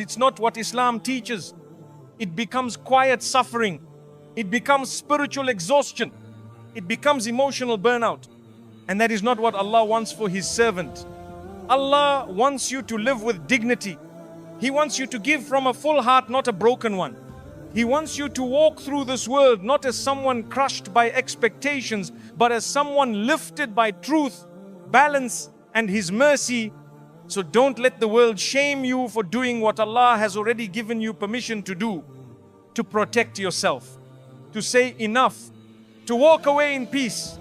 It's not what Islam teaches. It becomes quiet suffering. It becomes spiritual exhaustion. It becomes emotional burnout. And that is not what Allah wants for His servant. Allah wants you to live with dignity. He wants you to give from a full heart, not a broken one. He wants you to walk through this world not as someone crushed by expectations, but as someone lifted by truth, balance, and His mercy. So don't let the world shame you for doing what Allah has already given you permission to do, to protect yourself, to say enough, to walk away in peace.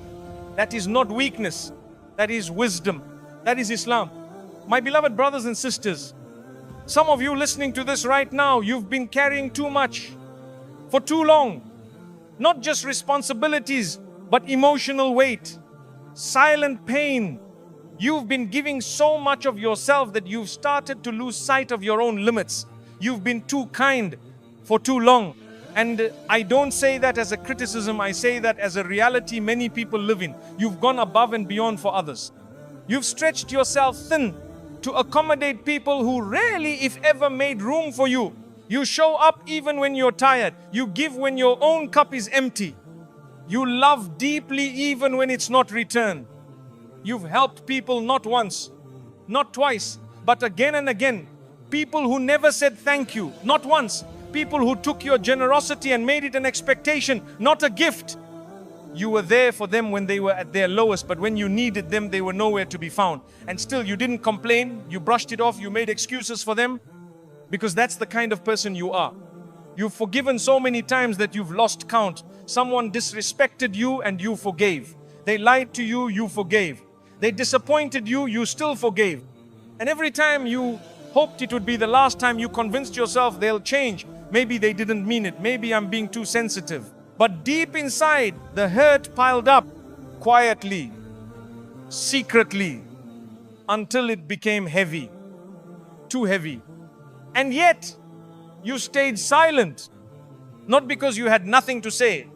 That is not weakness, that is wisdom, that is Islam. My beloved brothers and sisters, some of you listening to this right now, you've been carrying too much for too long. Not just responsibilities, but emotional weight, silent pain. You've been giving so much of yourself that you've started to lose sight of your own limits. You've been too kind for too long. And I don't say that as a criticism, I say that as a reality many people live in. You've gone above and beyond for others. You've stretched yourself thin to accommodate people who rarely, if ever, made room for you. You show up even when you're tired. You give when your own cup is empty. You love deeply even when it's not returned. You've helped people not once, not twice, but again and again. People who never said thank you, not once. People who took your generosity and made it an expectation, not a gift. You were there for them when they were at their lowest, but when you needed them, they were nowhere to be found. And still you didn't complain, you brushed it off, you made excuses for them, because that's the kind of person you are. You've forgiven so many times that you've lost count. Someone disrespected you and you forgave. They lied to you, you forgave. They disappointed you, you still forgave. And every time you hoped it would be the last time, you convinced yourself they'll change. Maybe they didn't mean it. Maybe I'm being too sensitive. But deep inside, the hurt piled up quietly, secretly, until it became heavy, too heavy. And yet, you stayed silent, not because you had nothing to say,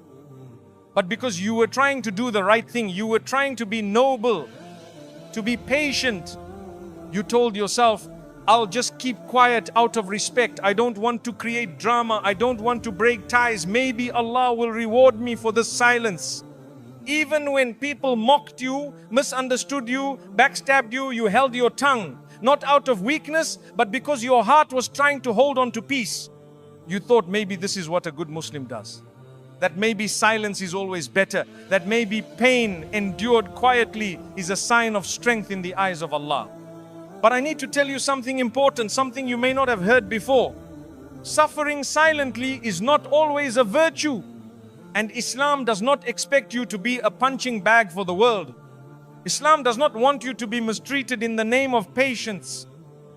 but because you were trying to do the right thing. You were trying to be noble, to be patient. You told yourself, I'll just keep quiet out of respect. I don't want to create drama. I don't want to break ties. Maybe Allah will reward me for this silence. Even when people mocked you, misunderstood you, backstabbed you, you held your tongue. Not out of weakness, but because your heart was trying to hold on to peace. You thought maybe this is what a good Muslim does. That maybe silence is always better. That maybe pain endured quietly is a sign of strength in the eyes of Allah. But I need to tell you something important, something you may not have heard before. Suffering silently is not always a virtue. And Islam does not expect you to be a punching bag for the world. Islam does not want you to be mistreated in the name of patience.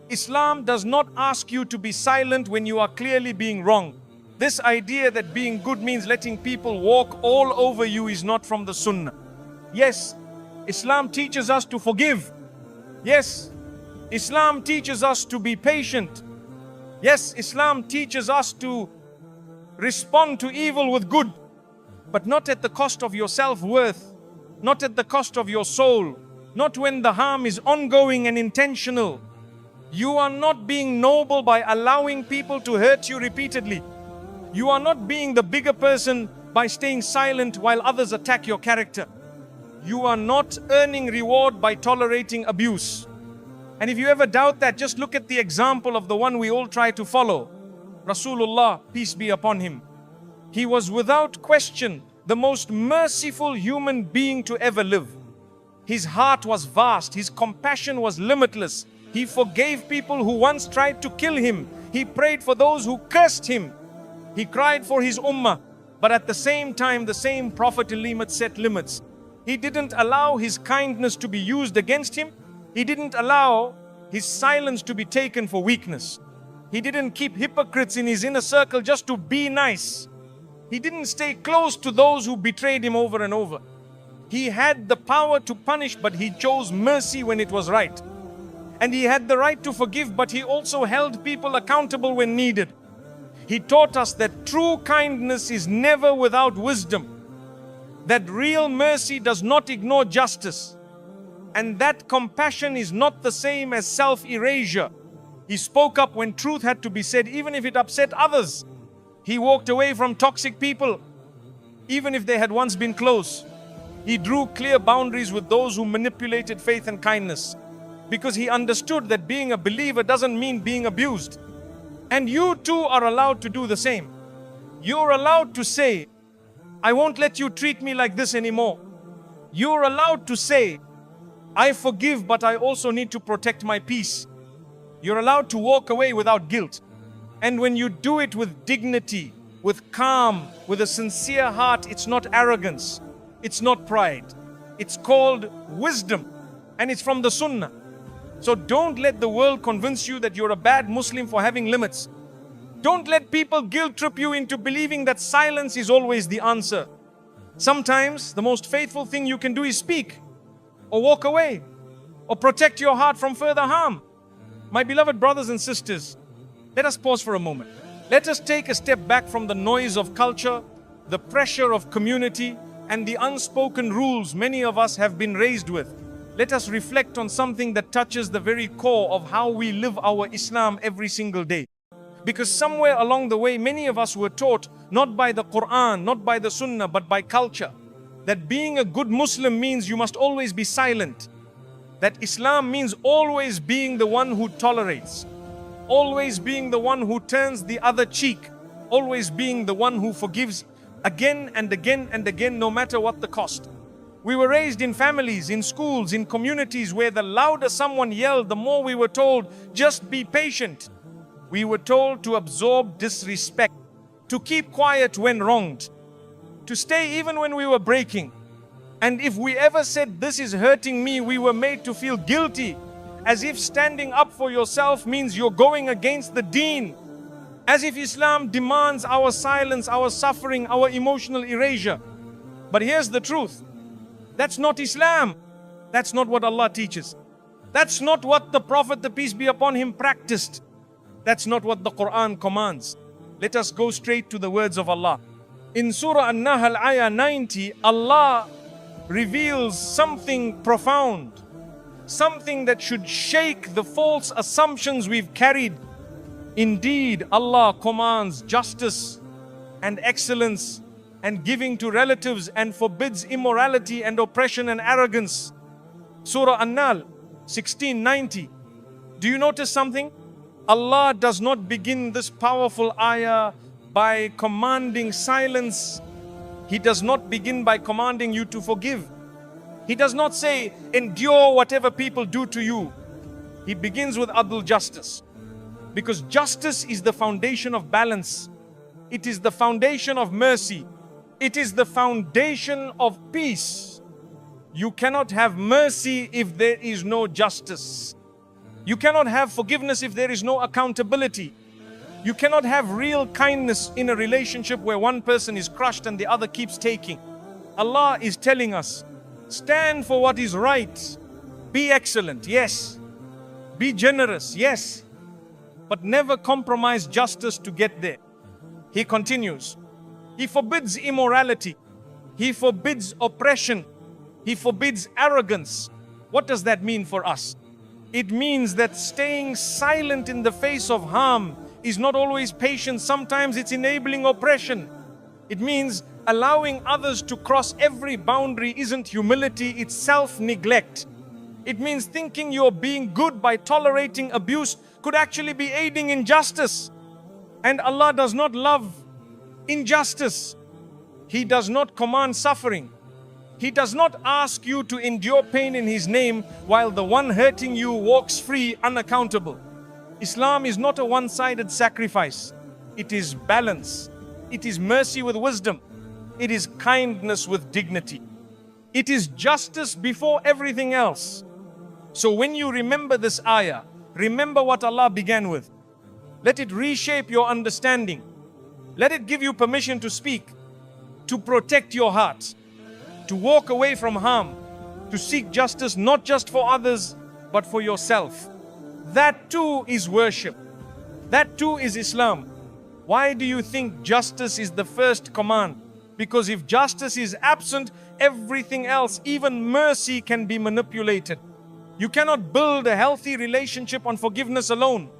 Islam does not ask you to be silent when you are clearly being wrong. This idea that being good means letting people walk all over you is not from the Sunnah. Yes, Islam teaches us to forgive. Yes, Islam teaches us to be patient. Yes, Islam teaches us to respond to evil with good, but not at the cost of your self-worth, not at the cost of your soul, not when the harm is ongoing and intentional. You are not being noble by allowing people to hurt you repeatedly. You are not being the bigger person by staying silent while others attack your character. You are not earning reward by tolerating abuse. And if you ever doubt that, just look at the example of the one we all try to follow. Rasulullah, peace be upon him. He was without question the most merciful human being to ever live. His heart was vast, his compassion was limitless. He forgave people who once tried to kill him. He prayed for those who cursed him. He cried for his ummah. But at the same time, the same Prophet set limits. He didn't allow his kindness to be used against him. He didn't allow his silence to be taken for weakness. He didn't keep hypocrites in his inner circle just to be nice. He didn't stay close to those who betrayed him over and over. He had the power to punish, but he chose mercy when it was right. And he had the right to forgive, but he also held people accountable when needed. He taught us that true kindness is never without wisdom, that real mercy does not ignore justice, and that compassion is not the same as self-erasure. He spoke up when truth had to be said, even if it upset others. He walked away from toxic people, even if they had once been close. He drew clear boundaries with those who manipulated faith and kindness, because he understood that being a believer doesn't mean being abused. And you too are allowed to do the same. You're allowed to say, I won't let you treat me like this anymore. You're allowed to say, I forgive, but I also need to protect my peace. You're allowed to walk away without guilt. And when you do it with dignity, with calm, with a sincere heart, it's not arrogance, it's not pride. It's called wisdom, and it's from the Sunnah. So don't let the world convince you that you're a bad Muslim for having limits. Don't let people guilt trip you into believing that silence is always the answer. Sometimes the most faithful thing you can do is speak, or walk away, or protect your heart from further harm. My beloved brothers and sisters, let us pause for a moment. Let us take a step back from the noise of culture, the pressure of community, and the unspoken rules many of us have been raised with. Let us reflect on something that touches the very core of how we live our Islam every single day. Because somewhere along the way, many of us were taught, not by the Quran, not by the Sunnah, but by culture, that being a good Muslim means you must always be silent. That Islam means always being the one who tolerates, always being the one who turns the other cheek, always being the one who forgives again and again and again, no matter what the cost. We were raised in families, in schools, in communities where the louder someone yelled, the more we were told, just be patient. We were told to absorb disrespect, to keep quiet when wronged, to stay even when we were breaking. And if we ever said, this is hurting me, we were made to feel guilty, as if standing up for yourself means you're going against the Deen, as if Islam demands our silence, our suffering, our emotional erasure. But here's the truth. That's not Islam. That's not what Allah teaches. That's not what the Prophet, the peace be upon him, practiced. That's not what the Quran commands. Let us go straight to the words of Allah. In Surah An-Nahl, ayah 90, Allah reveals something profound, something that should shake the false assumptions we've carried. Indeed, Allah commands justice and excellence and giving to relatives, and forbids immorality and oppression and arrogance. Surah An-Nahl 1690. Do you notice something? Allah does not begin this powerful ayah by commanding silence. He does not begin by commanding you to forgive. He does not say, endure whatever people do to you. He begins with adl, justice. Because justice is the foundation of balance. It is the foundation of mercy. It is the foundation of peace. You cannot have mercy if there is no justice. You cannot have forgiveness if there is no accountability. You cannot have real kindness in a relationship where one person is crushed and the other keeps taking. Allah is telling us, stand for what is right. Be excellent, yes. Be generous, yes. But never compromise justice to get there. He continues. He forbids immorality. He forbids oppression. He forbids arrogance. What does that mean for us? It means that staying silent in the face of harm is not always patience. Sometimes it's enabling oppression. It means allowing others to cross every boundary isn't humility, it's self-neglect. It means thinking you're being good by tolerating abuse could actually be aiding injustice. And Allah does not love injustice. He does not command suffering. He does not ask you to endure pain in His name while the one hurting you walks free, unaccountable. Islam is not a one-sided sacrifice. It is balance. It is mercy with wisdom. It is kindness with dignity. It is justice before everything else. So when you remember this ayah, remember what Allah began with. Let it reshape your understanding. Let it give you permission to speak, to protect your heart, to walk away from harm, to seek justice not just for others, but for yourself. That too is worship. That too is Islam. Why do you think justice is the first command? Because if justice is absent, everything else, even mercy, can be manipulated. You cannot build a healthy relationship on forgiveness alone.